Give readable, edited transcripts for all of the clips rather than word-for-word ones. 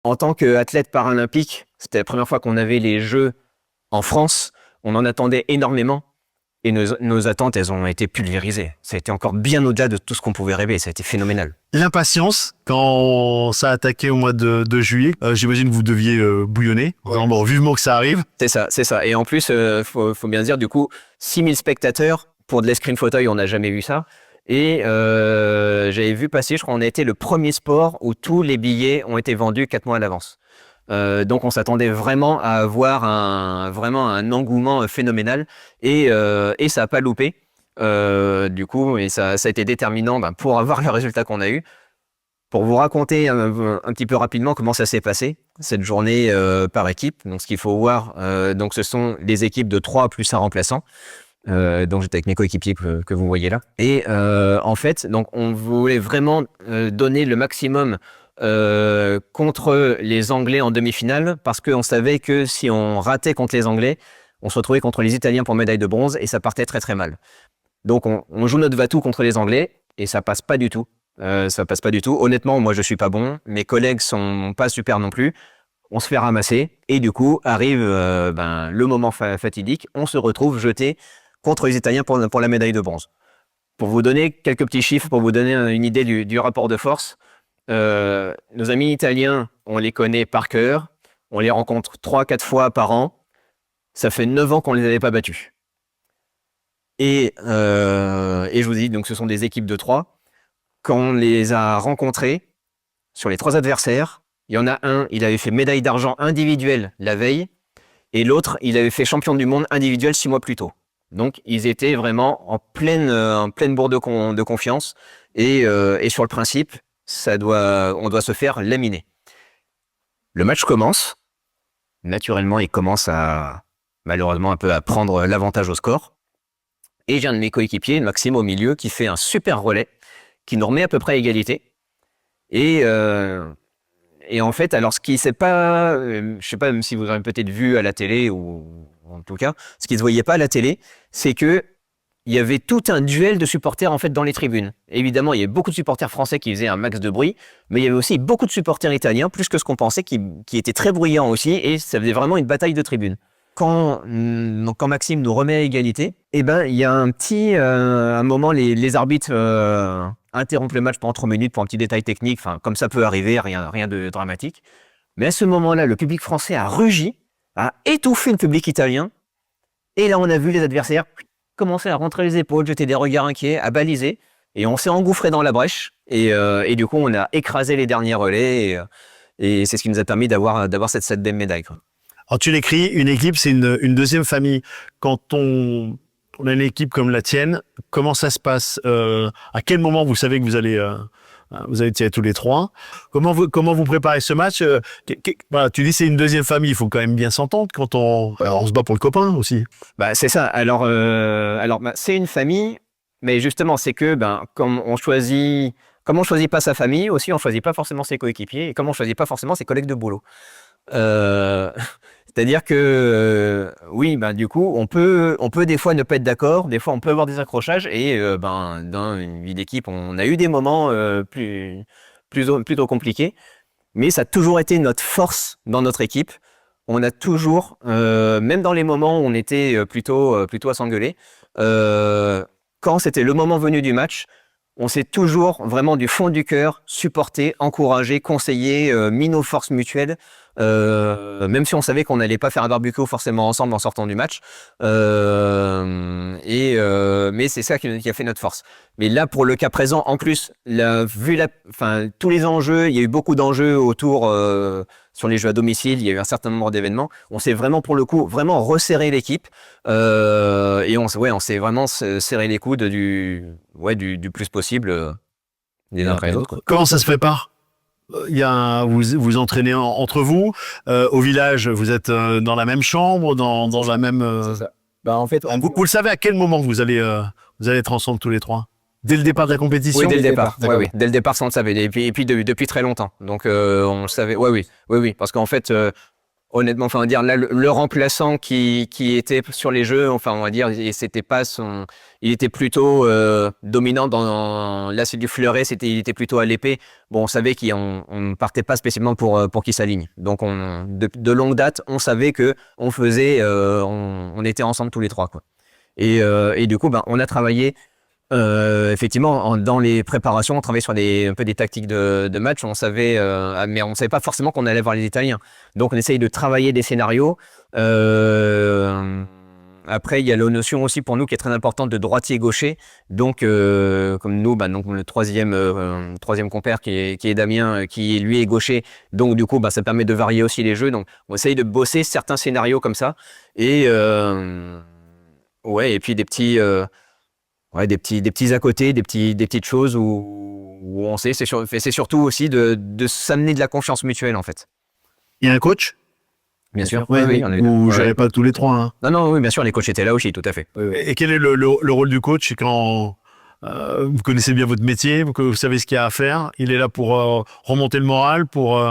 En tant qu'athlète paralympique, c'était la première fois qu'on avait les Jeux en France. On en attendait énormément. Et nos attentes, elles ont été pulvérisées. Ça a été encore bien au-delà de tout ce qu'on pouvait rêver. Ça a été phénoménal. L'impatience, quand ça a attaqué au mois de juillet, j'imagine que vous deviez bouillonner. Ouais. Bon, vivement que ça arrive. C'est ça, c'est ça. Et en plus, faut bien dire, du coup, 6000 spectateurs pour de l'escrime fauteuil, on n'a jamais vu ça. Et j'avais vu passer, je crois, on a été le premier sport où tous les billets ont été vendus 4 mois à l'avance. Donc on s'attendait vraiment à avoir vraiment un engouement phénoménal et ça n'a pas loupé. Du coup, et ça a été déterminant pour avoir le résultat qu'on a eu. Pour vous raconter un petit peu rapidement comment ça s'est passé, cette journée par équipe. Donc ce qu'il faut voir, donc ce sont les équipes de 3 plus un remplaçant. Donc j'étais avec mes coéquipiers que vous voyez là. Et en fait, donc on voulait vraiment donner le maximum contre les Anglais en demi-finale, parce qu'on savait que si on ratait contre les Anglais, on se retrouvait contre les Italiens pour médaille de bronze et ça partait très très mal. Donc on joue notre va-tout contre les Anglais et ça passe pas du tout. Ça passe pas du tout. Honnêtement, moi je suis pas bon, mes collègues sont pas super non plus. On se fait ramasser et du coup arrive le moment fatidique. On se retrouve jeté contre les Italiens pour la médaille de bronze. Pour vous donner quelques petits chiffres, pour vous donner une idée du rapport de force, nos amis italiens, on les connaît par cœur, on les rencontre 3-4 fois par an. Ça fait 9 ans qu'on ne les avait pas battus. Et je vous dis, donc ce sont des équipes de 3. Quand on les a rencontrés, sur les 3 adversaires, il y en a un, il avait fait médaille d'argent individuelle la veille, et l'autre, il avait fait champion du monde individuel 6 mois plus tôt. Donc, ils étaient vraiment en pleine bourre de confiance. Et sur le principe, on doit se faire laminer. Le match commence. Naturellement, il commence malheureusement un peu à prendre l'avantage au score. Et j'ai un de mes coéquipiers, Maxime, au milieu, qui fait un super relais, qui nous remet à peu près à égalité. Et en fait, alors ce qui s'est pas, je sais pas même si vous avez peut-être vu à la télé ou en tout cas, ce qui se voyait pas à la télé, c'est que il y avait tout un duel de supporters en fait dans les tribunes. Évidemment, il y avait beaucoup de supporters français qui faisaient un max de bruit, mais il y avait aussi beaucoup de supporters italiens, plus que ce qu'on pensait, qui étaient très bruyants aussi, et ça faisait vraiment une bataille de tribunes. Quand Maxime nous remet à égalité, il y a un moment, les arbitres interrompent le match pendant 3 minutes pour un petit détail technique, comme ça peut arriver, rien de dramatique. Mais à ce moment-là, le public français a rugi, a étouffé le public italien, et là on a vu les adversaires commencer à rentrer les épaules, jeter des regards inquiets, à baliser, et on s'est engouffré dans la brèche, et du coup on a écrasé les derniers relais, et c'est ce qui nous a permis d'avoir cette 7e médaille, quoi. Alors tu l'écris, une équipe, c'est une deuxième famille. Quand on a une équipe comme la tienne, comment ça se passe? À quel moment vous savez que vous allez tirer tous les 3? Comment vous préparez ce match? Voilà, tu dis c'est une deuxième famille, il faut quand même bien s'entendre quand on se bat pour le copain aussi. C'est ça. Alors, c'est une famille, mais justement, c'est que comme on choisit pas sa famille, aussi on choisit pas forcément ses coéquipiers, et comme on choisit pas forcément ses collègues de boulot. C'est-à-dire que oui, du coup, on peut des fois ne pas être d'accord, des fois on peut avoir des accrochages, et dans une vie d'équipe, on a eu des moments plutôt compliqués, mais ça a toujours été notre force dans notre équipe. On a toujours, même dans les moments où on était plutôt à s'engueuler, quand c'était le moment venu du match, on s'est toujours vraiment du fond du cœur supporté, encouragé, conseillé, mis nos forces mutuelles, même si on savait qu'on n'allait pas faire un barbecue forcément ensemble en sortant du match. Mais c'est ça qui a fait notre force. Mais là, pour le cas présent, en plus, tous les enjeux, il y a eu beaucoup d'enjeux autour sur les jeux à domicile, il y a eu un certain nombre d'événements. On s'est vraiment, pour le coup, vraiment resserré l'équipe, et on s'est vraiment serré les coudes du plus possible les uns après les autres. Comment ça se prépare? Vous entraînez entre vous, au village, vous êtes dans la même chambre, dans la même. C'est ça. En fait, vous le savez à quel moment vous allez être ensemble tous les 3? Dès le départ de la compétition? Oui, dès le départ. Oui. Dès le départ, ça on le savait. Et puis depuis très longtemps. Donc on le savait. Oui. Parce qu'en fait, honnêtement, enfin, on va dire là, le remplaçant qui était sur les jeux, enfin, on va dire, et c'était pas son, il était plutôt dominant là, c'est du fleuret, il était plutôt à l'épée. Bon, on savait qu'on on partait pas spécialement pour qu'il s'aligne. Donc, de longue date, on savait que on était ensemble tous les trois, quoi. Et du coup, ben, on a travaillé. Effectivement, dans les préparations, on travaillait sur un peu des tactiques de match. On savait, mais on savait pas forcément qu'on allait voir les Italiens. Donc, on essaye de travailler des scénarios. Après, il y a la notion aussi pour nous qui est très importante de droitier-gaucher. Donc, comme nous, donc le troisième compère qui est Damien, qui lui est gaucher. Donc, du coup, ça permet de varier aussi les jeux. Donc, on essaye de bosser certains scénarios comme ça. Et ouais, et puis des petits à côté, des petites choses où on sait. C'est surtout aussi de s'amener de la confiance mutuelle, en fait. Il y a un coach? Bien sûr. Ouais, Oui, vous gérez pas tous les trois, hein. Non, oui, bien sûr, les coachs étaient là aussi, tout à fait. Oui. Et quel est le rôle du coach quand vous connaissez bien votre métier, vous savez ce qu'il y a à faire? Il est là pour remonter le moral, pour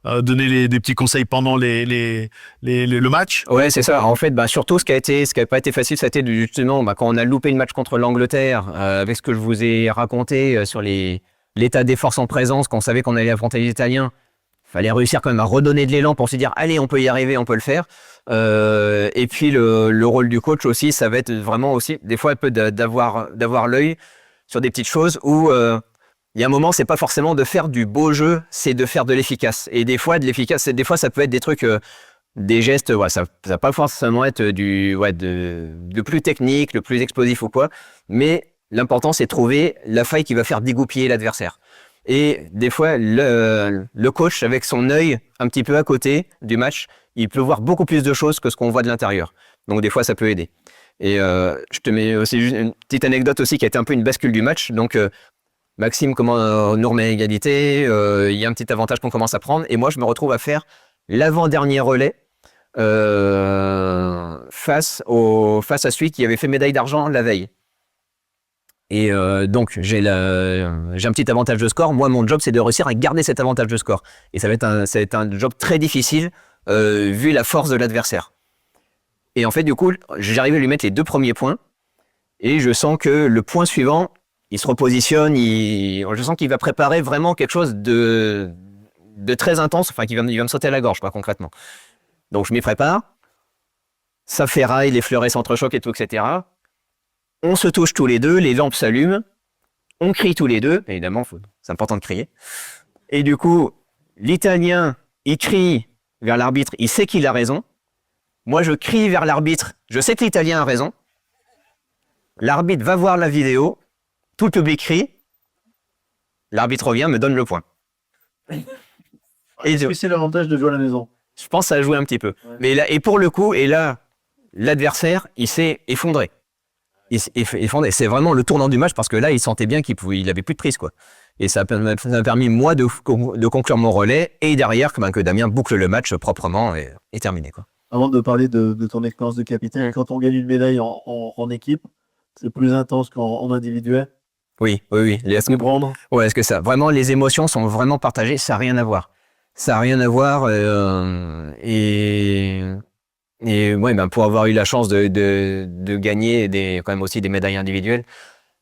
donner des petits conseils pendant le match? Ouais, c'est ça. En fait, surtout ce qui a pas été facile, ça a été justement quand on a loupé le match contre l'Angleterre, avec ce que je vous ai raconté sur l'état des forces en présence, qu'on savait qu'on allait affronter les Italiens. Fallait réussir quand même à redonner de l'élan pour se dire allez, on peut y arriver, on peut le faire. Et puis le rôle du coach aussi, ça va être vraiment aussi des fois un peu d'avoir l'œil sur des petites choses où il y a un moment, c'est pas forcément de faire du beau jeu, c'est de faire de l'efficace. Et des fois ça peut être des trucs, des gestes, ça va pas forcément être de plus technique, le plus explosif ou quoi. Mais l'important, c'est de trouver la faille qui va faire dégoupiller l'adversaire. Et des fois, le coach, avec son œil un petit peu à côté du match, il peut voir beaucoup plus de choses que ce qu'on voit de l'intérieur. Donc des fois, ça peut aider. Et je te mets aussi juste une petite anecdote aussi qui a été un peu une bascule du match. Donc Maxime nous remet à égalité, il y a un petit avantage qu'on commence à prendre. Et moi, je me retrouve à faire l'avant-dernier relais face à celui qui avait fait médaille d'argent la veille. Et donc, j'ai un petit avantage de score. Moi, mon job, c'est de réussir à garder cet avantage de score. Et ça va être un job très difficile, vu la force de l'adversaire. Et en fait, du coup, j'arrive à lui mettre les 2 premiers points. Et je sens que le point suivant, il se repositionne. Je sens qu'il va préparer vraiment quelque chose de très intense. Enfin, il va me sauter à la gorge, quoi, concrètement. Donc, je m'y prépare. Ça ferraille, les fleurets s'entrechoquent et tout, etc. On se touche tous les deux, les lampes s'allument, on crie tous les deux, évidemment, c'est important de crier. Et du coup, l'Italien, il crie vers l'arbitre, il sait qu'il a raison. Moi, je crie vers l'arbitre, je sais que l'Italien a raison. L'arbitre va voir la vidéo, tout le public crie, l'arbitre revient, me donne le point. Est-ce que c'est l'avantage de jouer à la maison? Je pense que ça a joué un petit peu. Ouais. Mais là, et pour le coup, l'adversaire, il s'est effondré. C'est vraiment le tournant du match parce que là, il sentait bien qu'il avait plus de prise, quoi. Et ça a permis, moi, de conclure mon relais et derrière, que Damien boucle le match proprement et terminé, quoi. Avant de parler de ton expérience de capitaine, quand on gagne une médaille en équipe, c'est plus intense qu'en individuel? Oui. Est-ce que ouais, est-ce que ça, vraiment, les émotions sont vraiment partagées, ça n'a rien à voir. Ça n'a rien à voir et ouais, pour avoir eu la chance de gagner quand même aussi des médailles individuelles,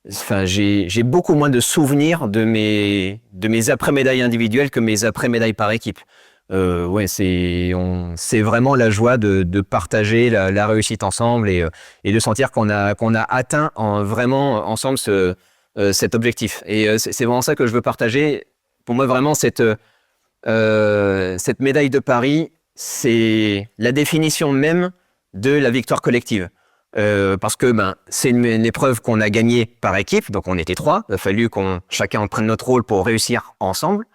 enfin, j'ai beaucoup moins de souvenirs de mes après-médailles individuelles que mes après-médailles par équipe. Ouais, c'est vraiment la joie de partager la réussite ensemble et de sentir qu'on a atteint vraiment ensemble cet objectif. Et c'est vraiment ça que je veux partager. Pour moi, vraiment, cette médaille de Paris, c'est la définition même de la victoire collective. Parce que c'est une épreuve qu'on a gagnée par équipe, donc on était 3. Il a fallu chacun prenne notre rôle pour réussir ensemble.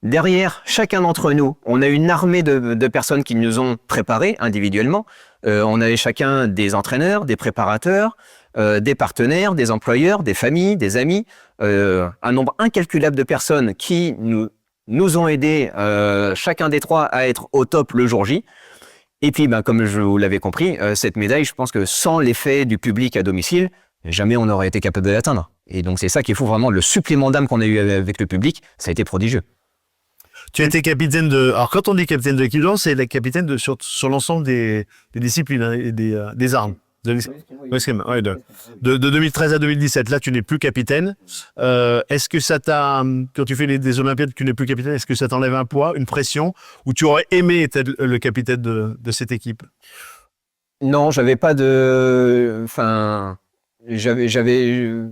Derrière, chacun d'entre nous, on a une armée de personnes qui nous ont préparés individuellement. On avait chacun des entraîneurs, des préparateurs, des partenaires, des employeurs, des familles, des amis, un nombre incalculable de personnes qui nous ont aidés, chacun des 3, à être au top le jour J. Et puis, comme je vous l'avais compris, cette médaille, je pense que sans l'effet du public à domicile, jamais on n'aurait été capable de l'atteindre. Et donc, c'est ça qui faut vraiment, le supplément d'âme qu'on a eu avec le public, ça a été prodigieux. Tu as été capitaine de. Alors, quand on dit capitaine de l'équipe de France, c'est la capitaine sur l'ensemble des disciplines hein, et des armes. Ouais, de 2013 à 2017. Là, tu n'es plus capitaine. Est-ce que ça t'a. Quand tu fais des Olympiades, tu n'es plus capitaine, est-ce que ça t'enlève un poids, une pression, ou tu aurais aimé être le capitaine de cette équipe? Non, j'avais pas de. Enfin, j'étais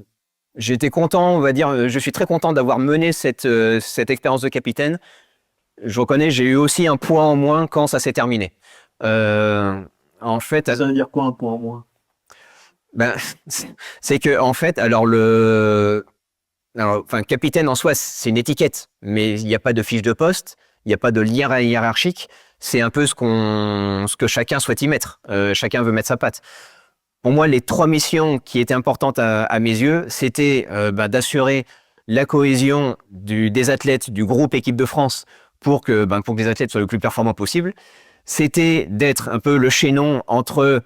content, on va dire. Je suis très content d'avoir mené cette expérience de capitaine. Je reconnais, j'ai eu aussi un point en moins quand ça s'est terminé. En fait, Ça veut dire quoi un point en moins? ben, c'est que en fait, enfin, capitaine en soi, c'est une étiquette, mais il n'y a pas de fiche de poste, il n'y a pas de lien hiérarchique. C'est un peu ce que chacun souhaite y mettre. Chacun veut mettre sa patte. Pour moi, les 3 missions qui étaient importantes à mes yeux, c'était d'assurer la cohésion des athlètes du groupe équipe de France pour que les athlètes soient le plus performants possible. C'était d'être un peu le chaînon entre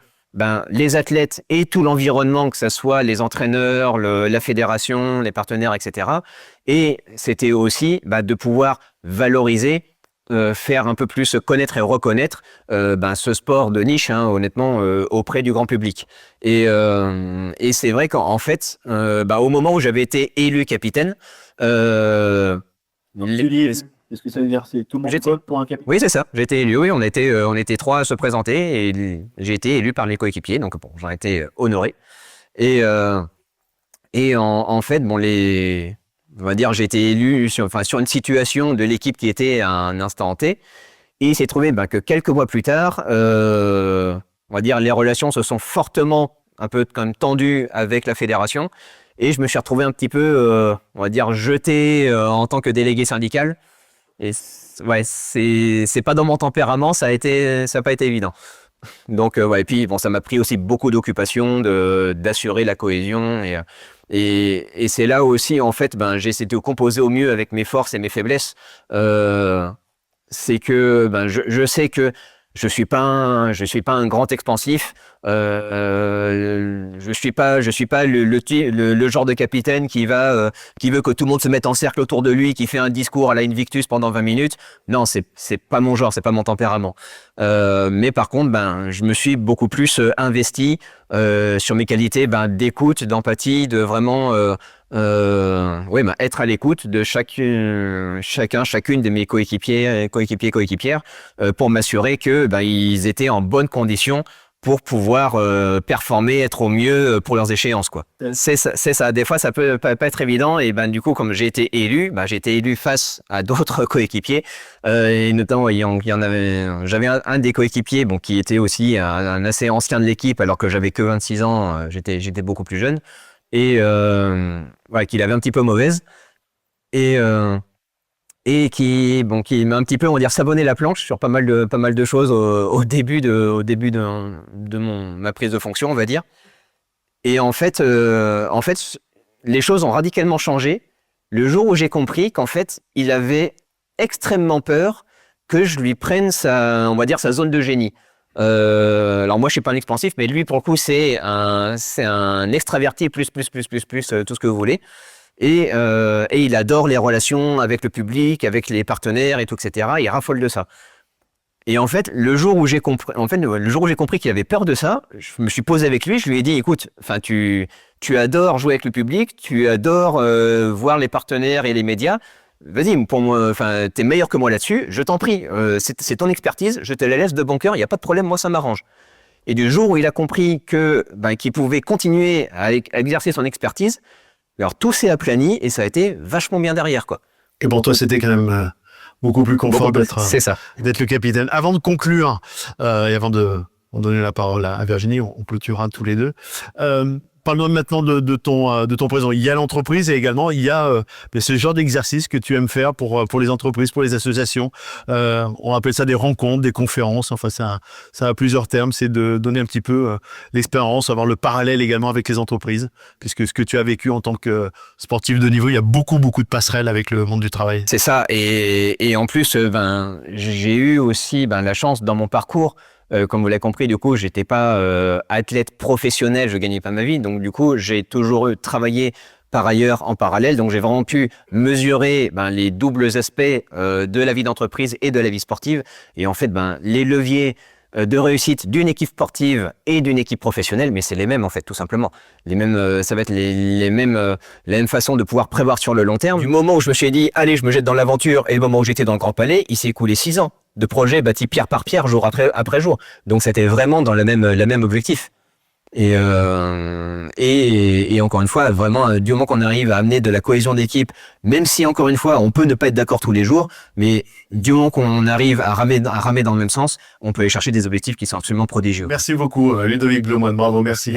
les athlètes et tout l'environnement, que ce soit les entraîneurs, la fédération, les partenaires, etc. Et c'était aussi de pouvoir valoriser, faire un peu plus connaître et reconnaître ce sport de niche, hein, honnêtement, auprès du grand public. Et c'est vrai qu'en fait, au moment où j'avais été élu capitaine, Est-ce que ça veut dire c'est tout le monde vote pour un capitaine? Oui, c'est ça. J'ai été élu. Oui, on était 3 à se présenter et j'ai été élu par les coéquipiers. Donc bon, j'en ai été honoré. Et en fait, on va dire, j'ai été élu sur une situation de l'équipe qui était à un instant T. Et il s'est trouvé que quelques mois plus tard, on va dire, les relations se sont fortement un peu quand même tendues avec la fédération. Et je me suis retrouvé un petit peu, on va dire, jeté en tant que délégué syndical. Et ouais, c'est pas dans mon tempérament, ça a pas été évident. Donc et puis bon, ça m'a pris aussi beaucoup d'occupation d'assurer la cohésion et c'est là aussi en fait j'ai essayé de composer au mieux avec mes forces et mes faiblesses. C'est que je sais que je suis pas un grand expansif. Je suis pas le genre de capitaine qui veut que tout le monde se mette en cercle autour de lui, qui fait un discours à la Invictus pendant 20 minutes. Non, c'est pas mon genre, c'est pas mon tempérament. Mais par contre, je me suis beaucoup plus investi sur mes qualités d'écoute, d'empathie, de vraiment être à l'écoute de chacune de mes coéquipières pour m'assurer que ils étaient en bonne condition pour pouvoir performer, être au mieux pour leurs échéances, quoi. C'est ça. Des fois, ça peut pas être évident. Et du coup, comme j'ai été élu face à d'autres coéquipiers. Et notamment, j'avais un des coéquipiers, qui était aussi un assez ancien de l'équipe, alors que j'avais que 26 ans. J'étais beaucoup plus jeune. Et qu'il avait un petit peu mauvaise. Et qui m'a un petit peu, on va dire, savonné la planche sur pas mal de choses au début de ma prise de fonction, on va dire. Et en fait, les choses ont radicalement changé le jour où j'ai compris qu'en fait, il avait extrêmement peur que je lui prenne sa zone de génie. Alors moi, je suis pas un expansif, mais lui, pour le coup, c'est un extraverti plus, tout ce que vous voulez. Et il adore les relations avec le public, avec les partenaires et tout, etc. Il raffole de ça. Et en fait, le jour où j'ai compris qu'il avait peur de ça, je me suis posé avec lui, je lui ai dit, écoute, tu adores jouer avec le public, tu adores voir les partenaires et les médias. Vas-y, pour moi, t'es meilleur que moi là-dessus, je t'en prie, c'est ton expertise, je te la laisse de bon cœur, il n'y a pas de problème, moi ça m'arrange. Et du jour où il a compris qu'il pouvait continuer à exercer son expertise, alors tout s'est aplani et ça a été vachement bien derrière, quoi. Et pour toi, c'était quand même beaucoup plus confort d'être le capitaine. Avant de conclure et avant de donner la parole à Virginie, on clôturera tous les deux. Parle-nous maintenant de ton présent. Il y a l'entreprise et également il y a ce genre d'exercice que tu aimes faire pour les entreprises, pour les associations. On appelle ça des rencontres, des conférences. Enfin, ça a plusieurs termes. C'est de donner un petit peu l'expérience, avoir le parallèle également avec les entreprises. Puisque ce que tu as vécu en tant que sportif de niveau, il y a beaucoup de passerelles avec le monde du travail. C'est ça. Et en plus, j'ai eu aussi la chance dans mon parcours. Comme vous l'avez compris, du coup, j'étais pas athlète professionnel, je gagnais pas ma vie, donc du coup, j'ai toujours travaillé par ailleurs en parallèle. Donc j'ai vraiment pu mesurer les doubles aspects de la vie d'entreprise et de la vie sportive. Et en fait, les leviers de réussite d'une équipe sportive et d'une équipe professionnelle, mais c'est les mêmes en fait, tout simplement. Les mêmes, ça va être les mêmes façons de pouvoir prévoir sur le long terme. Du moment où je me suis dit, allez, je me jette dans l'aventure, et le moment où j'étais dans le Grand Palais, il s'est écoulé 6 ans de projets bâtis pierre par pierre, jour après jour. Donc c'était vraiment dans le même objectif. Et encore une fois, vraiment, du moment qu'on arrive à amener de la cohésion d'équipe, même si encore une fois, on peut ne pas être d'accord tous les jours, mais du moment qu'on arrive à ramer dans le même sens, on peut aller chercher des objectifs qui sont absolument prodigieux. Merci beaucoup, Ludovic Blomoine. Bravo, merci.